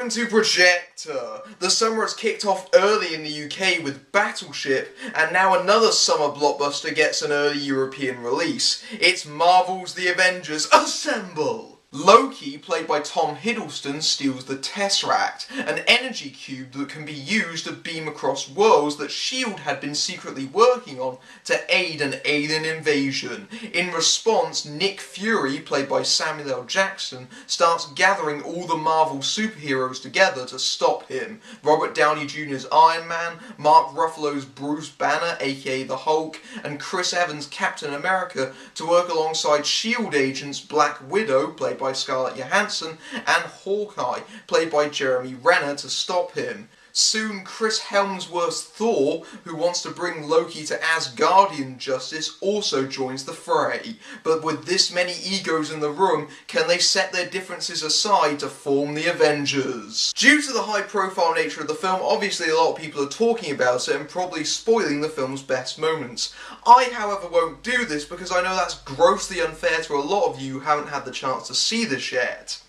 Welcome to Projector! The summer has kicked off early in the UK with Battleship, and now another summer blockbuster gets an early European release. It's Marvel's The Avengers Assemble! Loki, played by Tom Hiddleston, steals the Tesseract, an energy cube that can be used to beam across worlds that S.H.I.E.L.D. had been secretly working on to aid an alien invasion. In response, Nick Fury, played by Samuel L. Jackson, starts gathering all the Marvel superheroes together to stop him. Robert Downey Jr.'s Iron Man, Mark Ruffalo's Bruce Banner, aka the Hulk, and Chris Evans' Captain America to work alongside S.H.I.E.L.D. agents Black Widow, played by Scarlett Johansson, and Hawkeye, played by Jeremy Renner, to stop him. Soon, Chris Hemsworth's Thor, who wants to bring Loki to Asgardian justice, also joins the fray. But with this many egos in the room, can they set their differences aside to form the Avengers? Due to the high-profile nature of the film, obviously a lot of people are talking about it and probably spoiling the film's best moments. I, however, won't do this because I know that's grossly unfair to a lot of you who haven't had the chance to see this yet.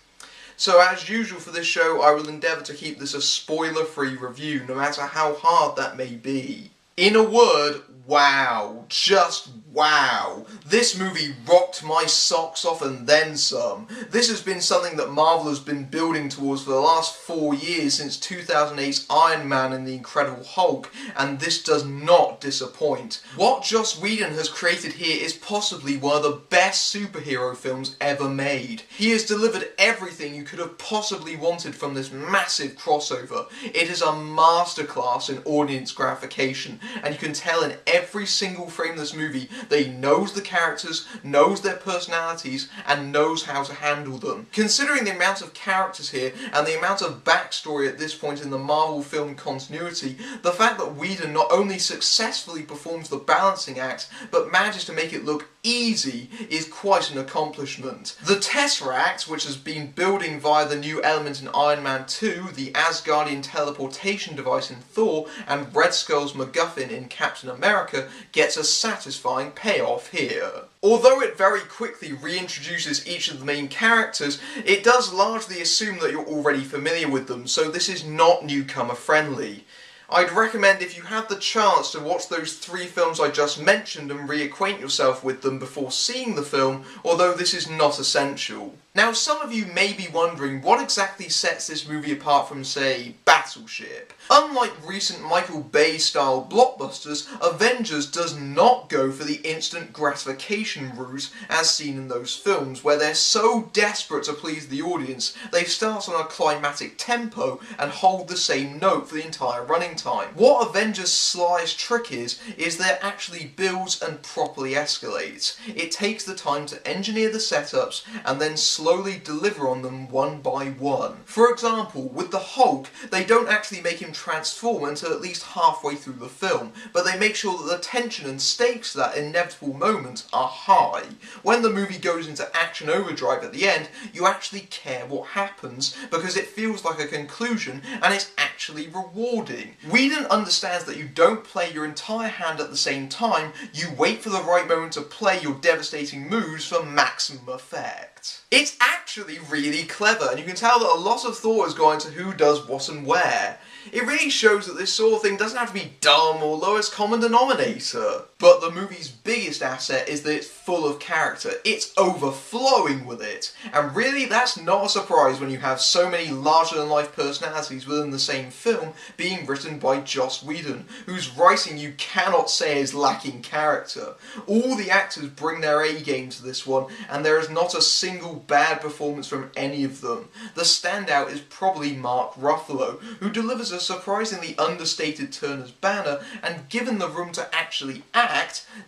So as usual for this show, I will endeavour to keep this a spoiler-free review, no matter how hard that may be. In a word, wow. Just wow. This movie rocked my socks off and then some. This has been something that Marvel has been building towards for the last 4 years, since 2008's Iron Man and the Incredible Hulk, and this does not disappoint. What Joss Whedon has created here is possibly one of the best superhero films ever made. He has delivered everything you could have possibly wanted from this massive crossover. It is a masterclass in audience gratification, and you can tell in every single frame of this movie that he knows the characters, knows their personalities, and knows how to handle them. Considering the amount of characters here, and the amount of backstory at this point in the Marvel film continuity, the fact that Whedon not only successfully performs the balancing act, but manages to make it look easy, is quite an accomplishment. The Tesseract, which has been building via the new element in Iron Man 2, the Asgardian teleportation device in Thor, and Red Skull's MacGuffin in Captain America, gets a satisfying payoff here. Although it very quickly reintroduces each of the main characters, it does largely assume that you're already familiar with them, so this is not newcomer friendly. I'd recommend, if you have the chance, to watch those 3 films I just mentioned and reacquaint yourself with them before seeing the film, although this is not essential. Now, some of you may be wondering what exactly sets this movie apart from, say, Battleship. Unlike recent Michael Bay-style blockbusters, Avengers does not go for the instant gratification route as seen in those films, where they're so desperate to please the audience, they start on a climatic tempo and hold the same note for the entire running time. What Avengers' slyest trick is that it actually builds and properly escalates. It takes the time to engineer the setups and then slowly deliver on them one by one. For example, with the Hulk, they don't actually make him transform until at least halfway through the film, but they make sure that the tension and stakes for that inevitable moment are high. When the movie goes into action overdrive at the end, you actually care what happens, because it feels like a conclusion and it's actually rewarding. Whedon understands that you don't play your entire hand at the same time, you wait for the right moment to play your devastating moves for maximum effect. It's actually really clever, and you can tell that a lot of thought has gone into who does what and where. It really shows that this sort of thing doesn't have to be dumb or lowest common denominator. But the movie's biggest asset is that it's full of character. It's overflowing with it. And really, that's not a surprise when you have so many larger-than-life personalities within the same film being written by Joss Whedon, whose writing you cannot say is lacking character. All the actors bring their A-game to this one, and there is not a single bad performance from any of them. The standout is probably Mark Ruffalo, who delivers a surprisingly understated turn as Banner, and given the room to actually act,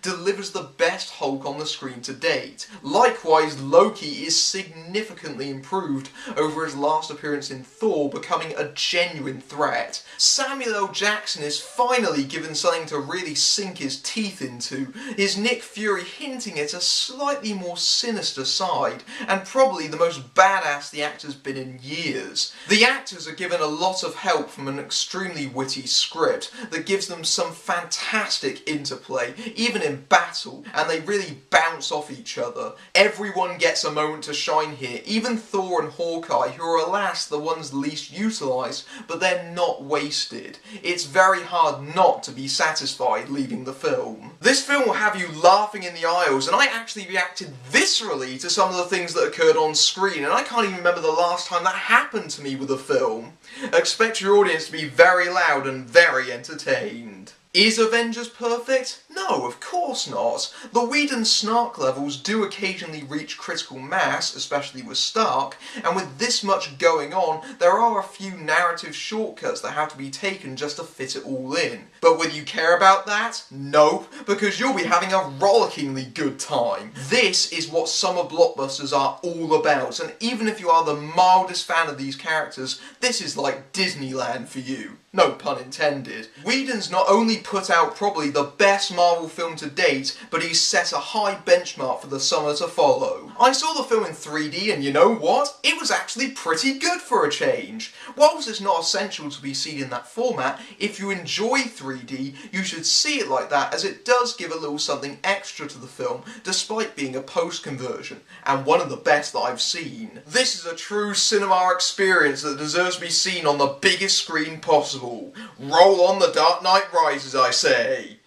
delivers the best Hulk on the screen to date. Likewise, Loki is significantly improved over his last appearance in Thor, becoming a genuine threat. Samuel L. Jackson is finally given something to really sink his teeth into, his Nick Fury hinting at a slightly more sinister side, and probably the most badass the actor's been in years. The actors are given a lot of help from an extremely witty script that gives them some fantastic interplay, even in battle, and they really bounce off each other. Everyone gets a moment to shine here, even Thor and Hawkeye, who are alas the ones least utilised, but they're not wasted. It's very hard not to be satisfied leaving the film. This film will have you laughing in the aisles, and I actually reacted viscerally to some of the things that occurred on screen, and I can't even remember the last time that happened to me with a film. Expect your audience to be very loud and very entertained. Is Avengers perfect? No, of course not. The Whedon snark levels do occasionally reach critical mass, especially with Stark, and with this much going on, there are a few narrative shortcuts that have to be taken just to fit it all in. But will you care about that? Nope, because you'll be having a rollickingly good time. This is what summer blockbusters are all about, and even if you are the mildest fan of these characters, this is like Disneyland for you. No pun intended. Whedon's not only put out probably the best Marvel film to date, but he's set a high benchmark for the summer to follow. I saw the film in 3D and you know what? It was actually pretty good for a change. Whilst it's not essential to be seen in that format, if you enjoy 3D, you should see it like that, as it does give a little something extra to the film, despite being a post-conversion, and one of the best that I've seen. This is a true cinema experience that deserves to be seen on the biggest screen possible. Roll on the Dark Knight Rises, I say.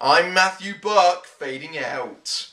I'm Matthew Buck, fading out.